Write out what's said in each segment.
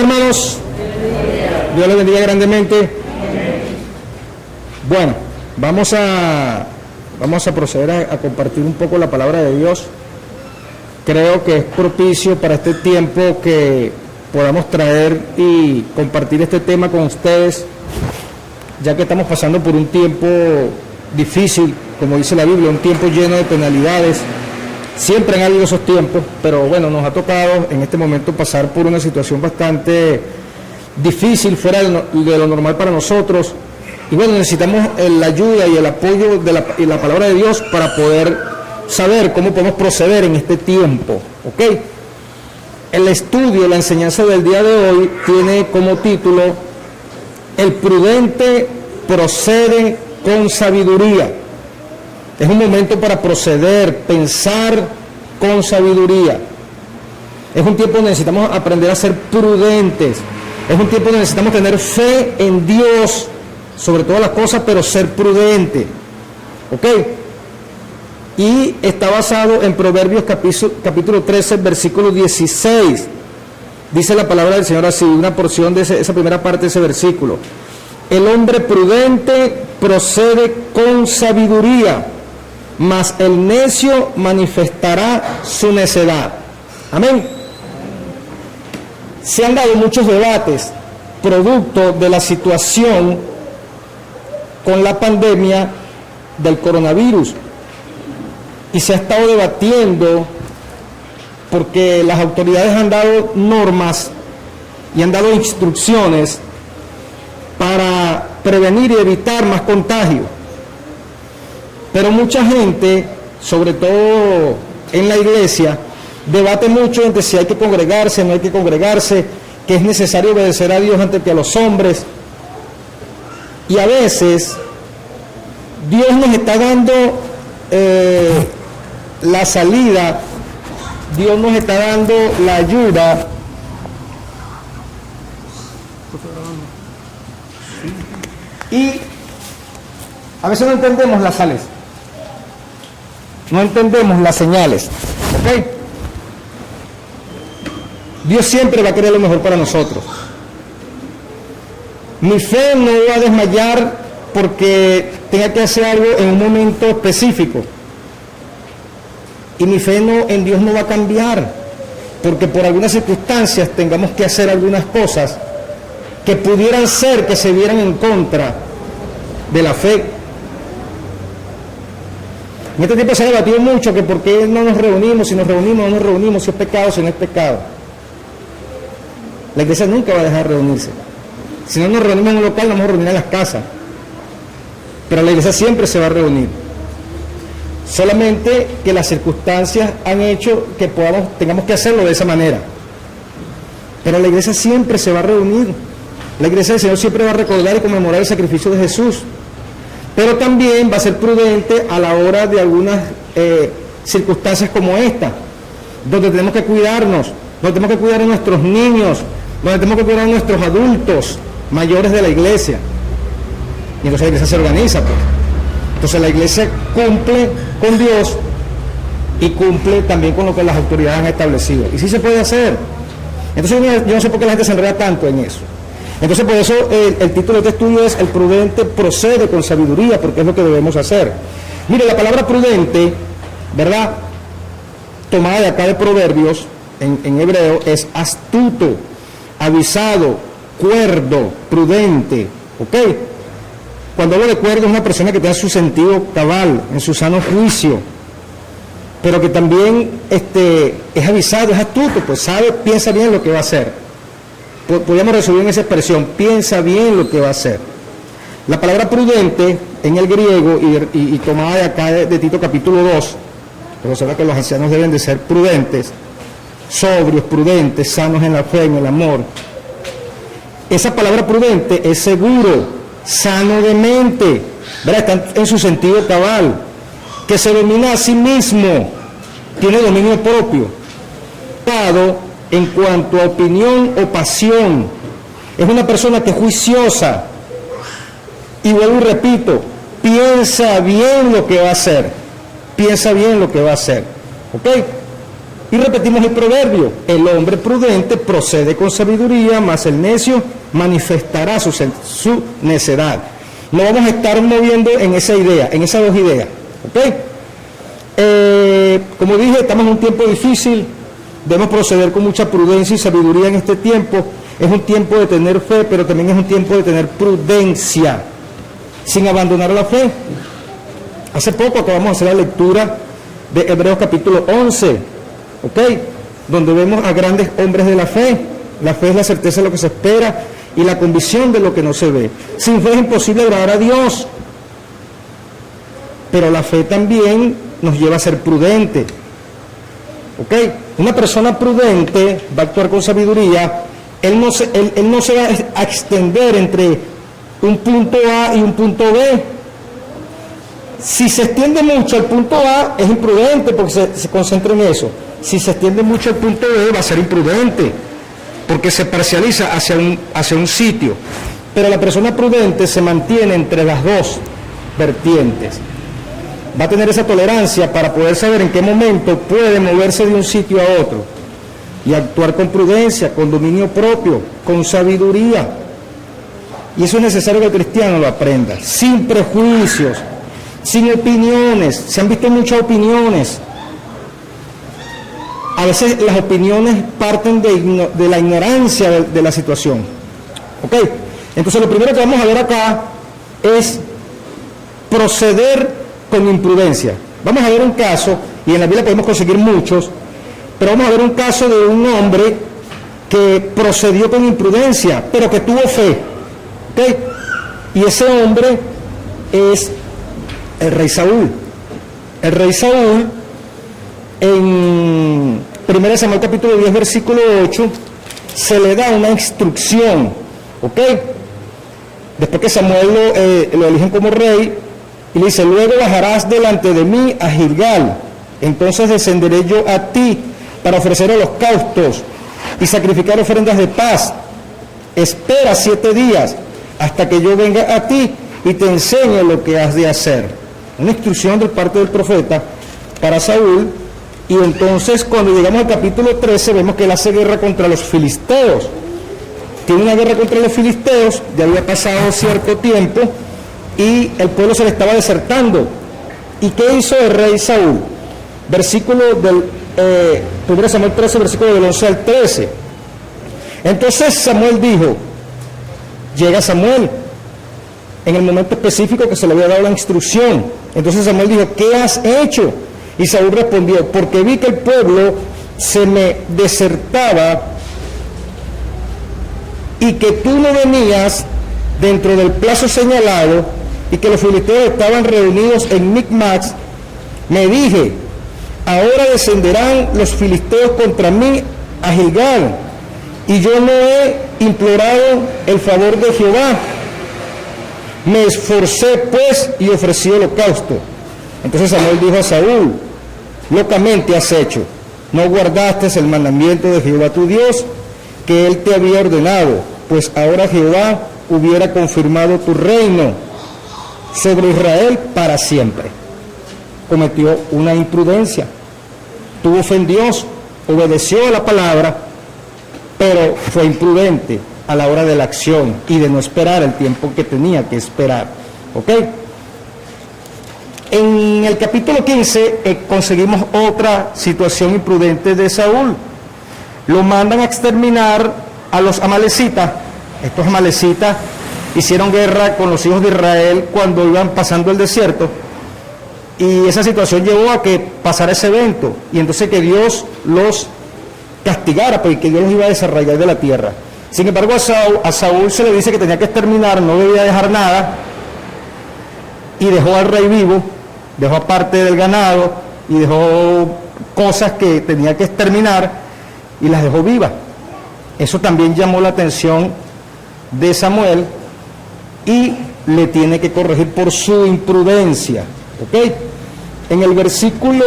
hermanos? Dios les bendiga grandemente. Bueno, vamos a proceder a compartir un poco la palabra de Dios. Creo que es propicio para este tiempo que podamos traer y compartir este tema con ustedes, ya que estamos pasando por un tiempo difícil, como dice la Biblia, un tiempo lleno de penalidades. Siempre han habido esos tiempos, pero bueno, nos ha tocado en este momento pasar por una situación bastante difícil, fuera de lo normal para nosotros. Y bueno, necesitamos la ayuda y el apoyo de la palabra de Dios para poder saber cómo podemos proceder en este tiempo, ¿ok? El estudio, la enseñanza del día de hoy tiene como título: El prudente procede con sabiduría. Es un momento para proceder, pensar con sabiduría. Es un tiempo donde necesitamos aprender a ser prudentes. Es un tiempo donde necesitamos tener fe en Dios sobre todas las cosas, pero ser prudente. ¿Ok? Y está basado en Proverbios capítulo 13, versículo 16. Dice la palabra del Señor así, una porción de esa primera parte de ese versículo: el hombre prudente procede con sabiduría, mas el necio manifestará su necedad. Amén. Se han dado muchos debates producto de la situación con la pandemia del coronavirus, y se ha estado debatiendo porque las autoridades han dado normas y han dado instrucciones para prevenir y evitar más contagios. Pero mucha gente, sobre todo en la iglesia, debate mucho entre si hay que congregarse, no hay que congregarse, que es necesario obedecer a Dios antes que a los hombres. Y a veces Dios nos está dando la salida, Dios nos está dando la ayuda. Y a veces no entendemos las sales, no entendemos las señales, ¿ok? Dios siempre va a querer lo mejor para nosotros. Mi fe no va a desmayar porque tenga que hacer algo en un momento específico. Y mi fe en Dios no va a cambiar porque por algunas circunstancias tengamos que hacer algunas cosas que pudieran ser que se vieran en contra de la fe. En este tiempo se ha debatido mucho que por qué no nos reunimos, si nos reunimos o no nos reunimos, si es pecado, si no es pecado. La iglesia nunca va a dejar de reunirse. Si no nos reunimos en un local, nos vamos a reunir en las casas. Pero la iglesia siempre se va a reunir. Solamente que las circunstancias han hecho que tengamos que hacerlo de esa manera. Pero la iglesia siempre se va a reunir. La iglesia del Señor siempre va a recordar y conmemorar el sacrificio de Jesús. Pero también va a ser prudente a la hora de algunas circunstancias como esta, donde tenemos que cuidarnos, donde tenemos que cuidar a nuestros niños, donde tenemos que cuidar a nuestros adultos mayores de la iglesia. Y entonces la iglesia se organiza, pues. Entonces la iglesia cumple con Dios y cumple también con lo que las autoridades han establecido. Y sí se puede hacer. Entonces yo no sé por qué la gente se enreda tanto en eso. Entonces por eso el título de este estudio es: el prudente procede con sabiduría, porque es lo que debemos hacer. Mire, la palabra prudente, ¿verdad?, tomada de acá de Proverbios, en hebreo, es astuto, avisado, cuerdo, prudente, ¿ok? Cuando hablo de cuerdo, es una persona que tiene su sentido cabal, en su sano juicio, pero que también es avisado, es astuto, pues sabe, piensa bien lo que va a hacer. Podríamos resumir en esa expresión: piensa bien lo que va a hacer. La palabra prudente en el griego, y tomada de acá de Tito capítulo 2, pero se ve que los ancianos deben de ser prudentes, sobrios, prudentes, sanos en la fe, en el amor. Esa palabra prudente es seguro, sano de mente, ¿verdad? Está en su sentido cabal, que se domina a sí mismo, tiene dominio propio, en cuanto a opinión o pasión. Es una persona que es juiciosa, y vuelvo y repito, piensa bien lo que va a hacer, piensa bien lo que va a hacer, ¿ok? Y repetimos el proverbio: el hombre prudente procede con sabiduría, mas el necio manifestará su necedad. No vamos a estar moviendo en esa idea, en esas dos ideas, ¿ok? Como dije, estamos en un tiempo difícil, debemos proceder con mucha prudencia y sabiduría en este tiempo. Es un tiempo de tener fe, pero también es un tiempo de tener prudencia, sin abandonar la fe. Hace poco acabamos de hacer la lectura de Hebreos capítulo 11, ¿ok? Donde vemos a grandes hombres de la fe. La fe es la certeza de lo que se espera y la convicción de lo que no se ve. Sin fe es imposible agradar a Dios, pero la fe también nos lleva a ser prudente, ¿ok? Una persona prudente va a actuar con sabiduría. Él no se va a extender entre un punto A y un punto B. Si se extiende mucho el punto A, es imprudente porque se concentra en eso. Si se extiende mucho el punto B, va a ser imprudente porque se parcializa hacia un sitio. Pero la persona prudente se mantiene entre las dos vertientes. Va a tener esa tolerancia para poder saber en qué momento puede moverse de un sitio a otro y actuar con prudencia, con dominio propio, con sabiduría. Y eso es necesario que el cristiano lo aprenda, sin prejuicios, sin opiniones. Se han visto muchas opiniones. A veces las opiniones parten de la ignorancia de la situación. ¿Ok? Entonces lo primero que vamos a ver acá es proceder con imprudencia. Vamos a ver un caso, y en la Biblia podemos conseguir muchos, pero vamos a ver un caso de un hombre que procedió con imprudencia, pero que tuvo fe. ¿Ok? Y ese hombre es el rey Saúl. El rey Saúl, en 1 Samuel capítulo 10, versículo 8, se le da una instrucción, ¿ok? Después que Samuel lo eligen como rey, y le dice: luego bajarás delante de mí a Gilgal, entonces descenderé yo a ti para ofrecer holocaustos y sacrificar ofrendas de paz. Espera 7 días hasta que yo venga a ti y te enseñe lo que has de hacer. Una instrucción de parte del profeta para Saúl. Y entonces cuando llegamos al capítulo 13 vemos que él hace guerra contra los filisteos. Tiene una guerra contra los filisteos, ya había pasado cierto tiempo y el pueblo se le estaba desertando. ¿Y qué hizo el rey Saúl? Versículo del 1 Samuel 13, versículo del 11 al 13. Entonces Samuel dijo, llega Samuel en el momento específico que se le había dado la instrucción. Entonces Samuel dijo: ¿qué has hecho? Y Saúl respondió: porque vi que el pueblo se me desertaba y que tú no venías dentro del plazo señalado y que los filisteos estaban reunidos en Micmax. Me dije: ahora descenderán los filisteos contra mí a Gilgal, y yo no he implorado el favor de Jehová. Me esforcé pues y ofrecí holocausto. Entonces Samuel dijo a Saúl: locamente has hecho, no guardaste el mandamiento de Jehová tu Dios que él te había ordenado, pues ahora Jehová hubiera confirmado tu reino sobre Israel para siempre. Cometió una imprudencia, tuvo fe en Dios, obedeció a la palabra, pero fue imprudente a la hora de la acción y de no esperar el tiempo que tenía que esperar. ¿Ok? En el capítulo 15 conseguimos otra situación imprudente de Saúl. Lo mandan a exterminar a los amalecitas. Estos amalecitas hicieron guerra con los hijos de Israel cuando iban pasando el desierto, y esa situación llevó a que pasara ese evento, y entonces que Dios los castigara, porque Dios los iba a desarraigar de la tierra. Sin embargo, a Saúl se le dice que tenía que exterminar, no debía dejar nada, y dejó al rey vivo, dejó aparte del ganado, y dejó cosas que tenía que exterminar, y las dejó vivas. Eso también llamó la atención de Samuel, y le tiene que corregir por su imprudencia. ¿Ok? En el versículo,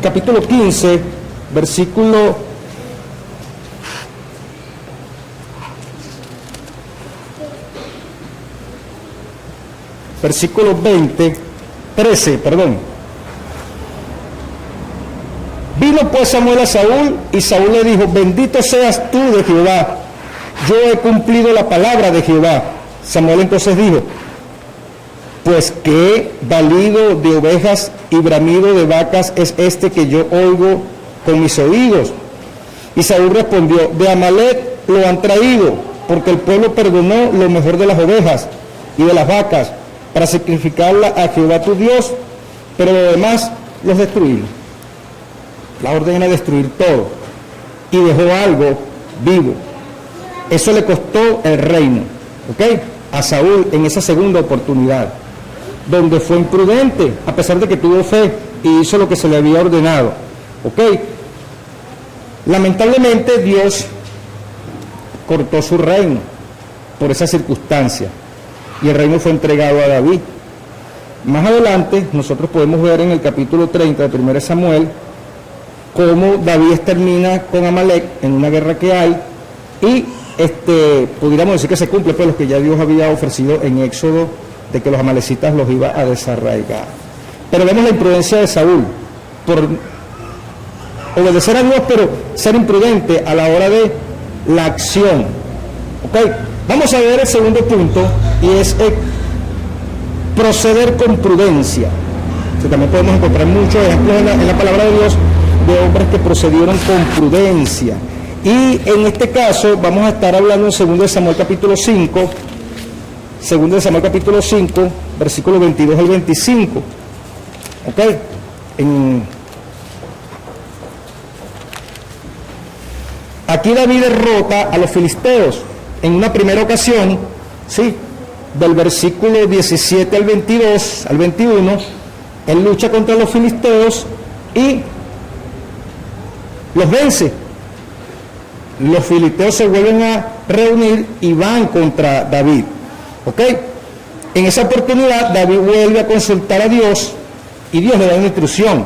capítulo 15, versículo 13, Vino pues Samuel a Saúl, y Saúl le dijo: bendito seas tú de Jehová, yo he cumplido la palabra de Jehová. Samuel entonces dijo: pues qué balido de ovejas y bramido de vacas es este que yo oigo con mis oídos. Y Saúl respondió: de Amalec lo han traído, porque el pueblo perdonó lo mejor de las ovejas y de las vacas para sacrificarla a Jehová tu Dios, pero lo demás los destruyeron. La orden era destruir todo, y dejó algo vivo. Eso le costó el reino, ¿ok?, a Saúl en esa segunda oportunidad, donde fue imprudente, a pesar de que tuvo fe y hizo lo que se le había ordenado, ¿ok? Lamentablemente Dios cortó su reino por esa circunstancia, y el reino fue entregado a David. Más adelante nosotros podemos ver en el capítulo 30 de 1 Samuel cómo David extermina con Amalek en una guerra que hay, y pudiéramos decir que se cumple pues lo que ya Dios había ofrecido en Éxodo, de que los amalecitas los iba a desarraigar. Pero vemos la imprudencia de Saúl por obedecer a Dios, pero ser imprudente a la hora de la acción. ¿Ok? Vamos a ver el segundo punto, y es proceder con prudencia. También podemos encontrar muchos ejemplos en la palabra de Dios de hombres que procedieron con prudencia. Y en este caso vamos a estar hablando en 2 Samuel capítulo 5, 2 Samuel capítulo 5, versículos 22 al 25. ¿Ok? Aquí David derrota a los filisteos en una primera ocasión, ¿sí?, del versículo 17 al 22, al 21, él lucha contra los filisteos y los vence. Los filisteos se vuelven a reunir y van contra David, ¿ok? En esa oportunidad David vuelve a consultar a Dios, y Dios le da una instrucción: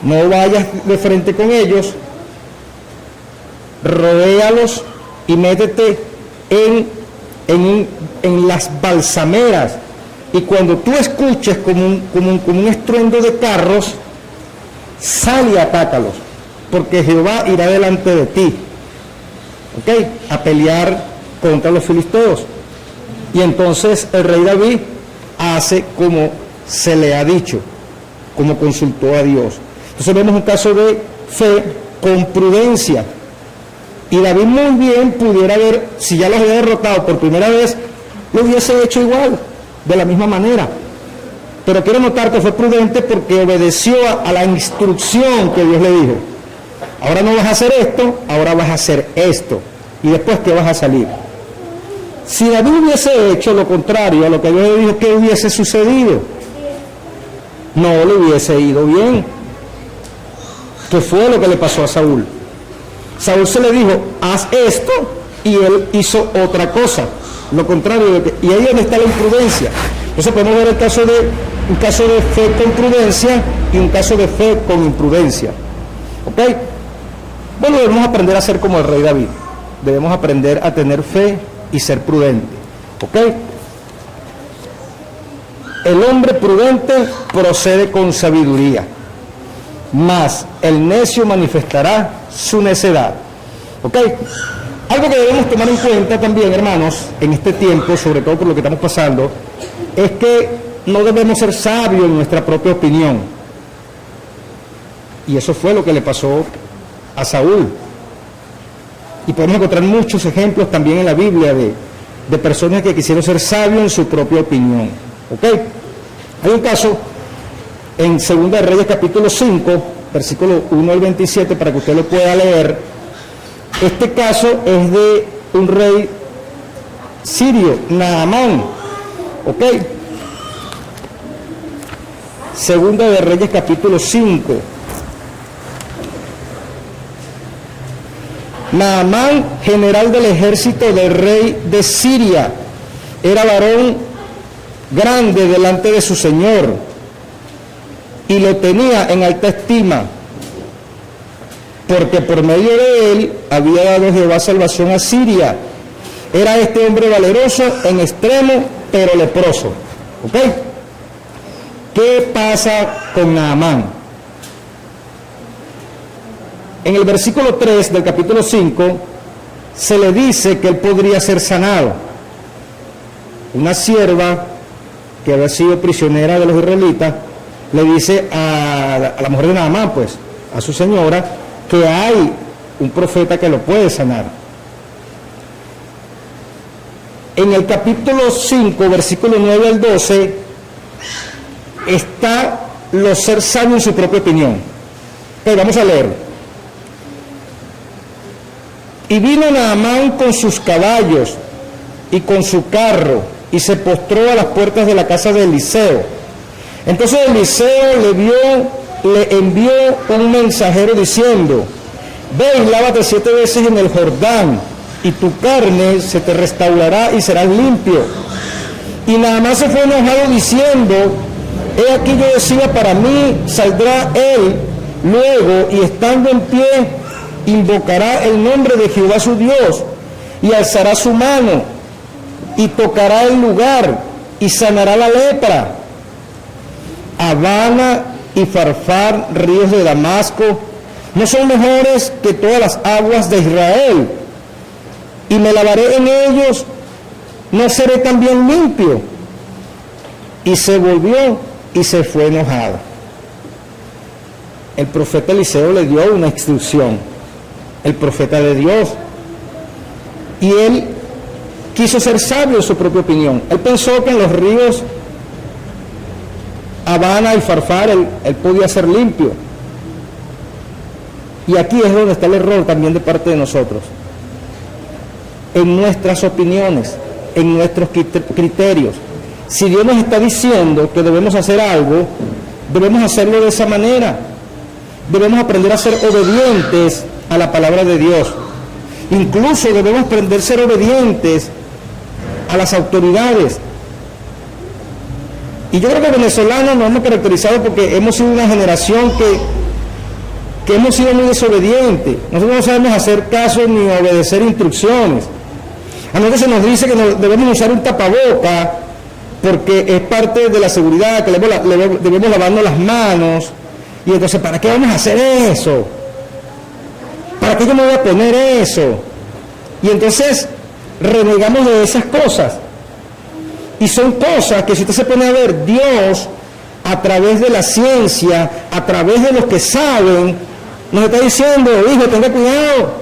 no vayas de frente con ellos, rodéalos y métete en las balsameras, y cuando tú escuches como un estruendo de carros, sal y atácalos, porque Jehová irá delante de ti, ¿ok?, a pelear contra los filisteos. Y entonces el rey David hace como se le ha dicho, como consultó a Dios. Entonces vemos un caso de fe con prudencia. Y David muy bien pudiera haber, si ya los había derrotado por primera vez, lo hubiese hecho igual, de la misma manera. Pero quiero notar que fue prudente porque obedeció a la instrucción que Dios le dijo. Ahora no vas a hacer esto, ahora vas a hacer esto. Y después, ¿qué vas a salir? Si David hubiese hecho lo contrario a lo que Dios le dijo, ¿qué hubiese sucedido? No le hubiese ido bien. ¿Qué fue lo que le pasó a Saúl? Saúl se le dijo: haz esto, y él hizo otra cosa, lo contrario y ahí es donde está la imprudencia. Entonces podemos ver un caso de fe con prudencia y un caso de fe con imprudencia. ¿Ok? Bueno, debemos aprender a ser como el rey David. Debemos aprender a tener fe y ser prudente. ¿Ok? El hombre prudente procede con sabiduría, mas el necio manifestará su necedad. ¿Ok? Algo que debemos tomar en cuenta también, hermanos, en este tiempo, sobre todo por lo que estamos pasando, es que no debemos ser sabios en nuestra propia opinión. Y eso fue lo que le pasó a Saúl. Y podemos encontrar muchos ejemplos también en la Biblia de personas que quisieron ser sabios en su propia opinión. ¿Ok? Hay un caso en 2 de Reyes capítulo 5, versículo 1 al 27, para que usted lo pueda leer. Este caso es de un rey sirio, Naamán. ¿Ok? 2 de Reyes capítulo 5. Naamán, general del ejército del rey de Siria, era varón grande delante de su señor y lo tenía en alta estima, porque por medio de él había dado Jehová salvación a Siria. Era este hombre valeroso en extremo, pero leproso. ¿Ok? ¿Qué pasa con Naamán? En el versículo 3 del capítulo 5 se le dice que él podría ser sanado. Una sierva que había sido prisionera de los israelitas le dice a la mujer de Naamán, pues, a su señora, que hay un profeta que lo puede sanar. En el capítulo 5, versículo 9 al 12, está lo ser sabio en su propia opinión. Okay, vamos a leerlo. Y vino Naamán con sus caballos y con su carro, y se postró a las puertas de la casa de Eliseo. Entonces Eliseo le envió un mensajero diciendo: ve y lávate 7 veces en el Jordán, y tu carne se te restaurará y serás limpio. Y Naamán se fue enojado diciendo: he aquí yo decía para mí, saldrá él luego, y estando en pie, invocará el nombre de Jehová su Dios, y alzará su mano, y tocará el lugar, y sanará la lepra. Habana y Farfar, ríos de Damasco, no son mejores que todas las aguas de Israel, y me lavaré en ellos, no seré también limpio. Y se volvió y se fue enojado. El profeta Eliseo le dio una instrucción, el profeta de Dios, y él quiso ser sabio en su propia opinión. Él pensó que en los ríos Habana y Farfar él podía ser limpio. Y aquí es donde está el error también de parte de nosotros, en nuestras opiniones, en nuestros criterios. Si Dios nos está diciendo que debemos hacer algo, debemos hacerlo de esa manera. Debemos aprender a ser obedientes a la palabra de Dios. Incluso debemos aprender a ser obedientes a las autoridades. Y yo creo que venezolanos nos hemos caracterizado porque hemos sido una generación que hemos sido muy desobedientes. Nosotros no sabemos hacer caso ni obedecer instrucciones. A nosotros se nos dice que debemos usar un tapaboca porque es parte de la seguridad, que debemos lavarnos las manos. Y entonces, ¿para qué vamos a hacer eso? ¿Para qué yo me voy a poner eso? Y entonces renegamos de esas cosas. Y son cosas que si usted se pone a ver, Dios, a través de la ciencia, a través de los que saben, nos está diciendo: hijo, tenga cuidado.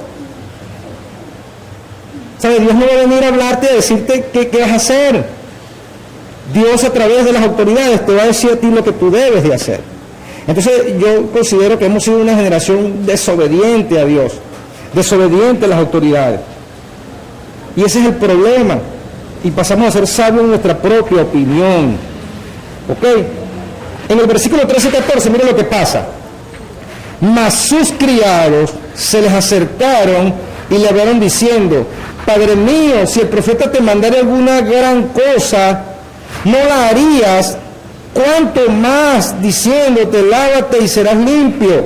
¿Sabe? Dios no va a venir a hablarte, a decirte qué vas a hacer. Dios, a través de las autoridades, te va a decir a ti lo que tú debes de hacer. Entonces yo considero que hemos sido una generación desobediente a Dios, desobediente a las autoridades. Y ese es el problema. Y pasamos a ser sabios en nuestra propia opinión. ¿Ok? En el versículo 13 y 14, mire lo que pasa. Mas sus criados se les acercaron y le hablaron diciendo: Padre mío, si el profeta te mandara alguna gran cosa, no la harías, cuanto más diciéndote: lávate y serás limpio.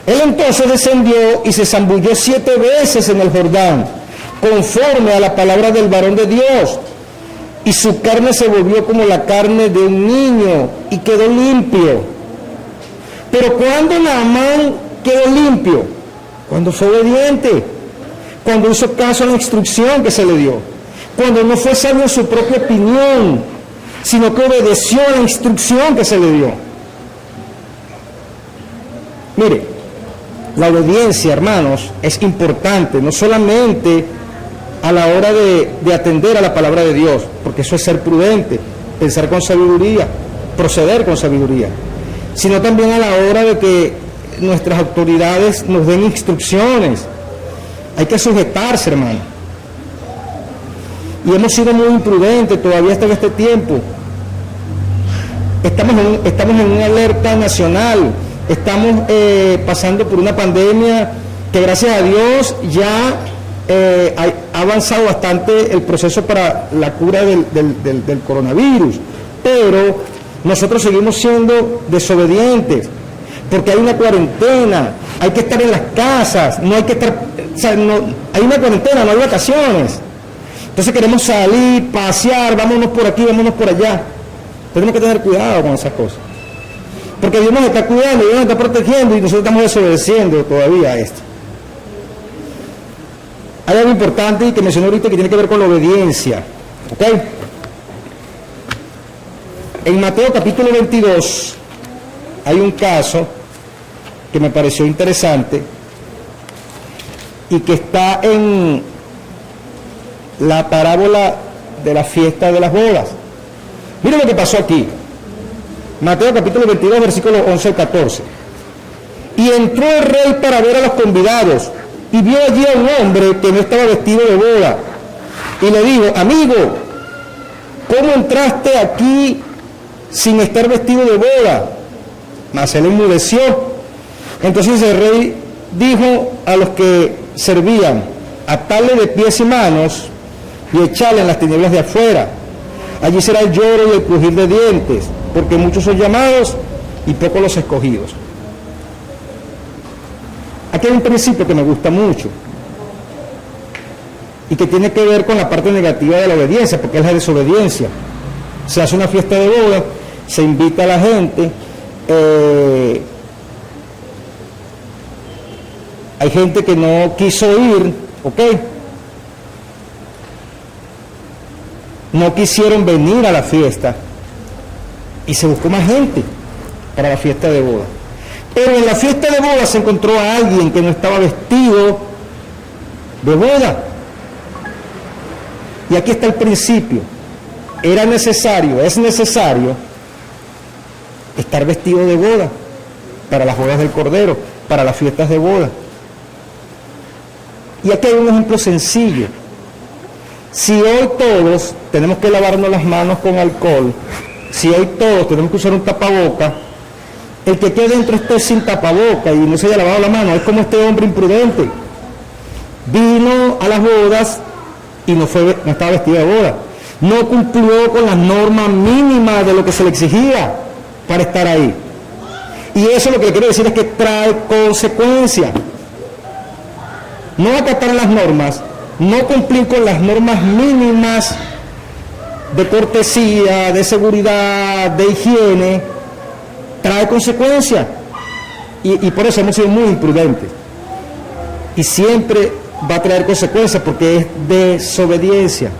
Él entonces descendió y se zambulló 7 veces en el Jordán, conforme a la palabra del varón de Dios, y su carne se volvió como la carne de un niño, y quedó limpio. Pero cuando Naamán quedó limpio, cuando fue obediente, cuando hizo caso a la instrucción que se le dio, cuando no fue sabio en su propia opinión, sino que obedeció a la instrucción que se le dio. Mire, la obediencia, hermanos, es importante, no solamente a la hora de atender a la palabra de Dios, porque eso es ser prudente, pensar con sabiduría, proceder con sabiduría, sino también a la hora de que nuestras autoridades nos den instrucciones. Hay que sujetarse, hermano. Y hemos sido muy imprudentes todavía hasta en este tiempo. Estamos en una alerta nacional, estamos pasando por una pandemia que, gracias a Dios, ya ha avanzado bastante el proceso para la cura del coronavirus, pero nosotros seguimos siendo desobedientes, porque hay una cuarentena, hay que estar en las casas, no hay que estar, o sea, no, hay una cuarentena, no hay vacaciones. Entonces queremos salir, pasear, vámonos por aquí, vámonos por allá. Tenemos que tener cuidado con esas cosas. Porque Dios nos está cuidando, Dios nos está protegiendo y nosotros estamos desobedeciendo todavía a esto. Hay algo importante que mencioné ahorita que tiene que ver con la obediencia. ¿Ok? En Mateo capítulo 22 hay un caso que me pareció interesante y que está en la parábola de la fiesta de las bodas. Miren lo que pasó aquí. Mateo capítulo 22, versículos 11 al 14. Y entró el rey para ver a los convidados, y vio allí a un hombre que no estaba vestido de boda. Y le dijo: amigo, ¿cómo entraste aquí sin estar vestido de boda? Mas él enmudeció. Entonces el rey dijo a los que servían: atarle de pies y manos y echarle en las tinieblas de afuera. Allí será el lloro y el crujir de dientes, porque muchos son llamados y pocos los escogidos. Aquí hay un principio que me gusta mucho y que tiene que ver con la parte negativa de la obediencia, porque es la desobediencia. Se hace una fiesta de boda, se invita a la gente, hay gente que no quiso ir, ¿ok? No quisieron venir a la fiesta y se buscó más gente para la fiesta de boda. Pero en la fiesta de boda se encontró a alguien que no estaba vestido de boda. Y aquí está el principio. Es necesario estar vestido de boda para las bodas del Cordero, para las fiestas de boda. Y aquí hay un ejemplo sencillo. Si hoy todos tenemos que lavarnos las manos con alcohol, si hoy todos tenemos que usar un tapaboca, el que quede dentro esté sin tapaboca y no se haya lavado la mano es como este hombre imprudente. Vino a las bodas y no estaba vestido de boda. No cumplió con las normas mínimas de lo que se le exigía para estar ahí. Y eso lo que le quiero decir es que trae consecuencias. No acatar las normas, no cumplir con las normas mínimas de cortesía, de seguridad, de higiene, trae consecuencias. Y por eso hemos sido muy imprudentes. Y siempre va a traer consecuencias porque es desobediencia.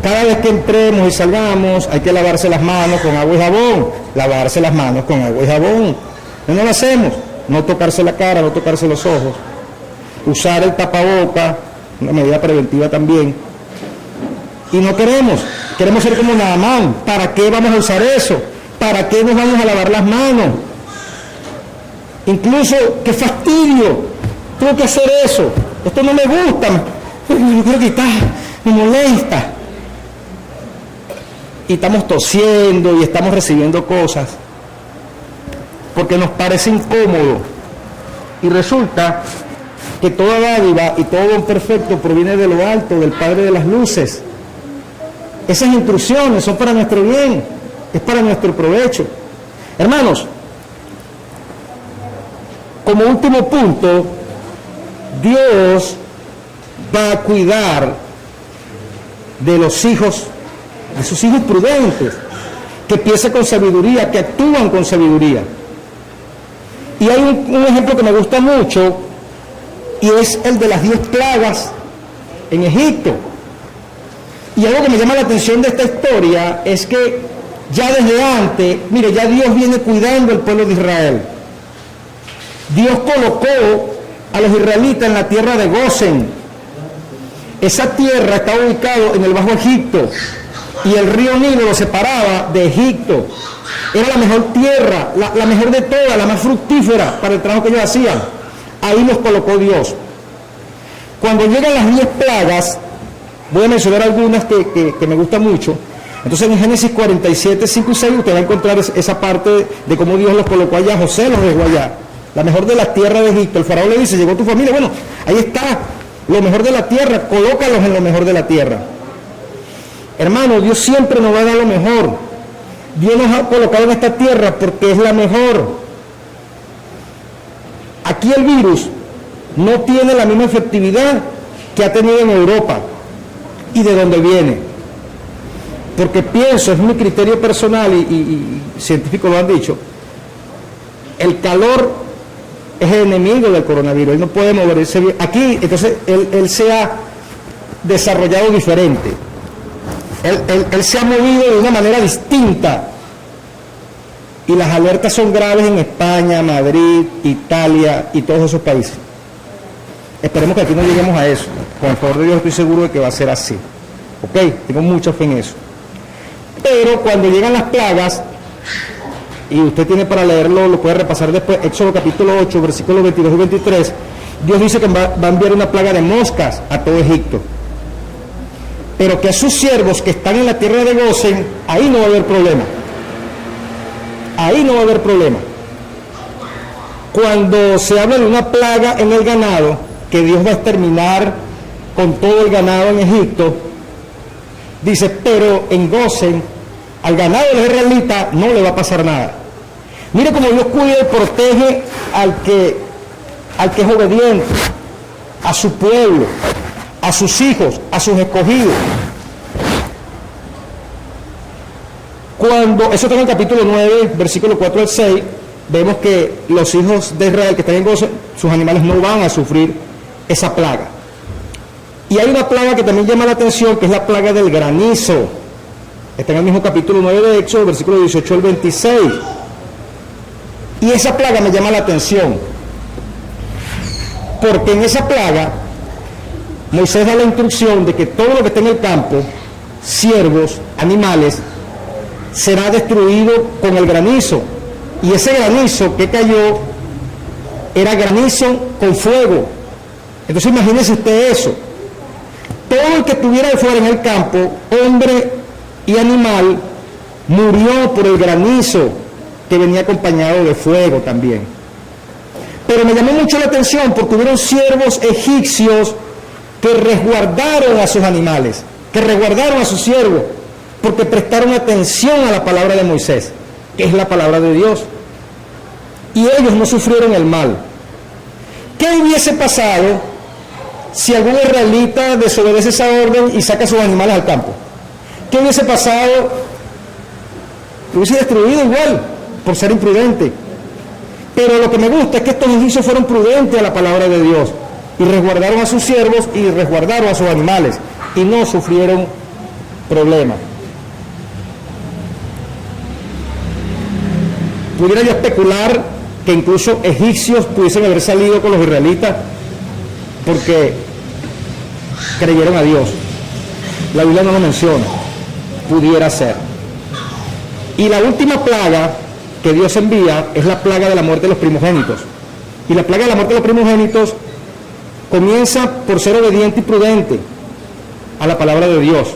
Cada vez que entremos y salgamos hay que lavarse las manos con agua y jabón. Lavarse las manos con agua y jabón. No lo hacemos. No tocarse la cara, no tocarse los ojos. Usar el tapaboca, una medida preventiva también. Y no queremos ser como Naamán. ¿Para qué vamos a usar eso? ¿Para qué nos vamos a lavar las manos? Incluso, qué fastidio, tengo que hacer eso, esto no me gusta, yo quiero quitar, me molesta. Y estamos tosiendo y estamos recibiendo cosas porque nos parece incómodo. Y resulta que toda dádiva y todo don perfecto proviene de lo alto, del Padre de las luces. Esas instrucciones son para nuestro bien, es para nuestro provecho. Hermanos, como último punto, Dios va a cuidar de los hijos, de sus hijos prudentes, que piensan con sabiduría, que actúan con sabiduría. Y hay un ejemplo que me gusta mucho, y es el de las 10 plagas en Egipto. Y algo que me llama la atención de esta historia es que ya desde antes, mire, ya Dios viene cuidando al pueblo de Israel. Dios colocó a los israelitas en la tierra de Gosén. Esa tierra estaba ubicada en el Bajo Egipto y el río Nilo lo separaba de Egipto. Era la mejor tierra, la mejor de todas, la más fructífera para el trabajo que ellos hacían. Ahí los colocó Dios. Cuando llegan las 10 plagas, voy a mencionar algunas que me gustan mucho. Entonces en Génesis 47, 5 y 6 usted va a encontrar esa parte de cómo Dios los colocó allá, José los dejó allá. La mejor de la tierra de Egipto. El faraón le dice: llegó tu familia, bueno, ahí está, lo mejor de la tierra, colócalos en lo mejor de la tierra. Hermano, Dios siempre nos va a dar lo mejor. Dios nos ha colocado en esta tierra porque es la mejor. Aquí el virus no tiene la misma efectividad que ha tenido en Europa y de donde viene. porque pienso, es mi criterio personal y científicos lo han dicho, el calor es el enemigo del coronavirus, él no puede moverse bien. Aquí, entonces, él se ha desarrollado diferente, él se ha movido de una manera distinta, y las alertas son graves en España, Madrid, Italia y todos esos países. Esperemos que aquí no lleguemos a eso. Con el favor de Dios estoy seguro de que va a ser así. ¿Ok? Tengo mucha fe en eso. Pero cuando llegan las plagas, y usted tiene para leerlo, lo puede repasar después, Éxodo capítulo 8, versículos 22 y 23, Dios dice que va a enviar una plaga de moscas a todo Egipto. Pero que a sus siervos que están en la tierra de Gosén, ahí no va a haber problema. Ahí no va a haber problema. Cuando se habla de una plaga en el ganado, que Dios va a exterminar con todo el ganado en Egipto, dice, pero en Gosén, al ganado de los israelitas no le va a pasar nada. Mire cómo Dios cuida y protege al que es obediente, a su pueblo, a sus hijos, a sus escogidos. Cuando, eso está en el capítulo 9, versículo 4 al 6, vemos que los hijos de Israel que están en Gosén, sus animales no van a sufrir esa plaga. Y hay una plaga que también llama la atención, que es la plaga del granizo. Está en el mismo capítulo 9 de Éxodo, versículo 18 al 26. Y esa plaga me llama la atención, porque en esa plaga Moisés da la instrucción de que todo lo que está en el campo, siervos, animales, será destruido con el granizo. Y ese granizo que cayó era granizo con fuego. Entonces imagínese usted eso. Todo el que estuviera de fuera en el campo, hombre y animal, murió por el granizo que venía acompañado de fuego también. Pero me llamó mucho la atención porque hubieron siervos egipcios que resguardaron a sus animales, que resguardaron a sus siervos, porque prestaron atención a la palabra de Moisés, que es la palabra de Dios. Y ellos no sufrieron el mal. ¿Qué hubiese pasado si algún israelita desobedece esa orden y saca sus animales al campo? ¿Qué hubiese pasado? Lo hubiese destruido igual, por ser imprudente. Pero lo que me gusta es que estos egipcios fueron prudentes a la palabra de Dios y resguardaron a sus siervos y resguardaron a sus animales y no sufrieron problemas. Pudiera yo especular que incluso egipcios pudiesen haber salido con los israelitas porque creyeron a Dios. La Biblia no lo menciona. Pudiera ser. Y la última plaga que Dios envía es la plaga de la muerte de los primogénitos. Y la plaga de la muerte de los primogénitos comienza por ser obediente y prudente a la palabra de Dios.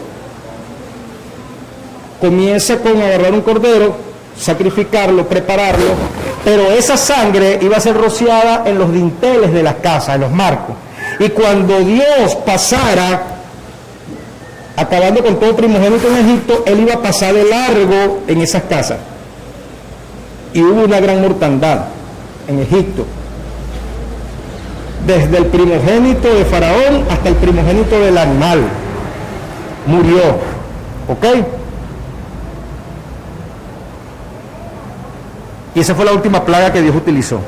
Comienza con agarrar un cordero, sacrificarlo, prepararlo, pero esa sangre iba a ser rociada en los dinteles de las casas, en los marcos. Y cuando Dios pasara, acabando con todo primogénito en Egipto, Él iba a pasar de largo en esas casas. Y hubo una gran mortandad en Egipto. Desde el primogénito de Faraón hasta el primogénito del animal. Murió. ¿Ok? Y esa fue la última plaga que Dios utilizó.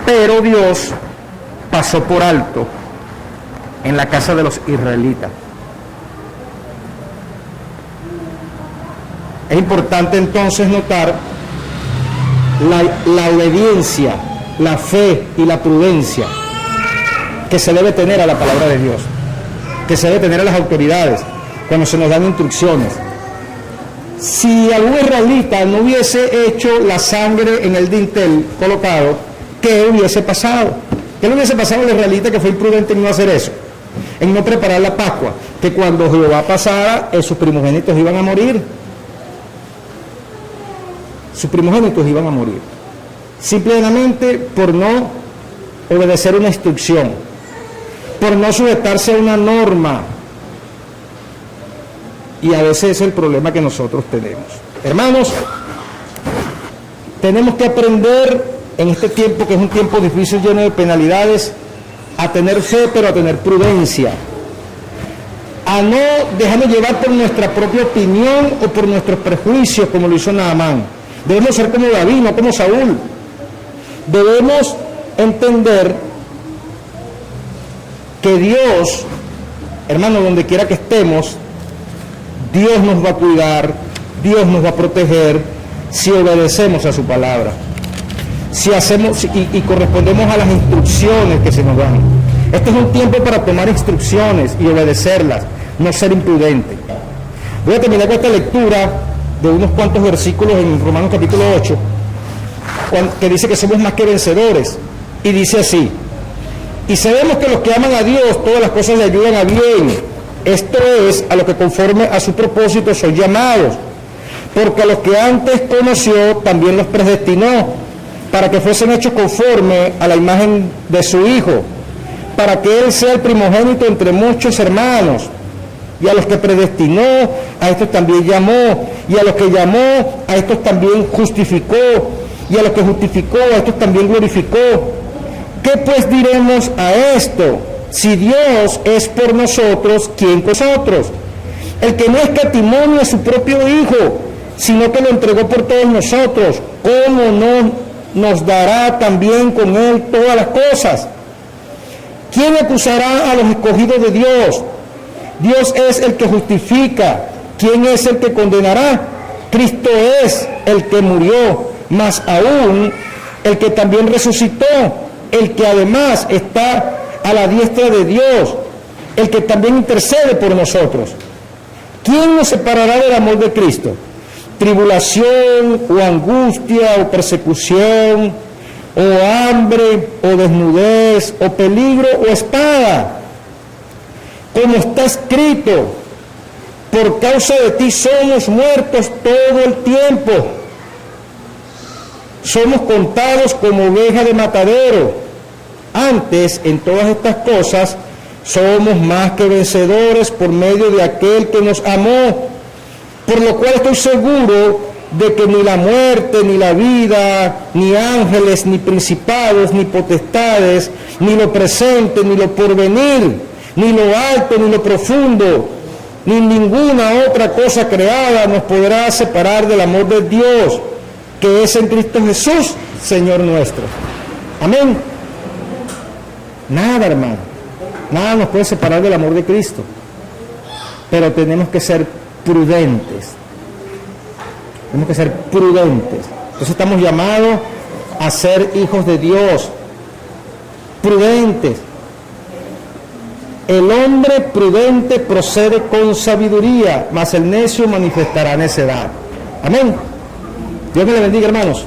Pero Dios pasó por alto en la casa de los israelitas. Es importante entonces notar la obediencia, la fe y la prudencia que se debe tener a la palabra de Dios, que se debe tener a las autoridades cuando se nos dan instrucciones. Si algún israelita no hubiese hecho la sangre en el dintel colocado, ¿qué hubiese pasado? ¿Qué le hubiese pasado al israelita que fue imprudente en no hacer eso? En no preparar la Pascua, que cuando Jehová pasara, sus primogénitos iban a morir. Sus primogénitos iban a morir. Simplemente por no obedecer una instrucción, por no sujetarse a una norma. Y a veces es el problema que nosotros tenemos. Hermanos, tenemos que aprender en este tiempo, que es un tiempo difícil, lleno de penalidades, a tener fe, pero a tener prudencia. a no dejarnos llevar por nuestra propia opinión o por nuestros prejuicios, como lo hizo Naamán. Debemos ser como David, no como Saúl. Debemos entender que Dios, hermano, donde quiera que estemos, Dios nos va a cuidar, Dios nos va a proteger si obedecemos a su palabra, si hacemos y correspondemos a las instrucciones que se nos dan. Este es un tiempo para tomar instrucciones y obedecerlas, no ser imprudente. Voy a terminar con esta lectura de unos cuantos versículos en Romanos capítulo 8, que dice que somos más que vencedores, y dice así: y sabemos que los que aman a Dios, todas las cosas le ayudan a bien, esto es, a los que conforme a su propósito son llamados, porque a los que antes conoció también los predestinó, para que fuesen hechos conforme a la imagen de su Hijo, para que Él sea el primogénito entre muchos hermanos. Y a los que predestinó, a estos también llamó, y a los que llamó, a estos también justificó, y a los que justificó, a estos también glorificó. ¿Qué pues diremos a esto? Si Dios es por nosotros, ¿quién con nosotros? El que no escatimó ni a su propio Hijo, sino que lo entregó por todos nosotros, ¿cómo no nos dará también con Él todas las cosas? ¿Quién acusará a los escogidos de Dios? Dios es el que justifica. ¿Quién es el que condenará? Cristo es el que murió, más aún el que también resucitó, el que además está a la diestra de Dios, el que también intercede por nosotros. ¿Quién nos separará del amor de Cristo? ¿Tribulación o angustia o persecución o hambre o desnudez o peligro o espada? Como está escrito, por causa de ti somos muertos todo el tiempo. Somos contados como ovejas de matadero. Antes, en todas estas cosas, somos más que vencedores por medio de aquel que nos amó. Por lo cual estoy seguro de que ni la muerte, ni la vida, ni ángeles, ni principados, ni potestades, ni lo presente, ni lo porvenir, ni lo alto, ni lo profundo, ni ninguna otra cosa creada nos podrá separar del amor de Dios, que es en Cristo Jesús, Señor nuestro. Amén. Nada, hermano, nada nos puede separar del amor de Cristo, pero tenemos que ser prudentes. Tenemos que ser prudentes. Entonces estamos llamados a ser hijos de Dios, prudentes. El hombre prudente procede con sabiduría, mas el necio manifestará necedad. Amén. Dios me le bendiga, hermanos.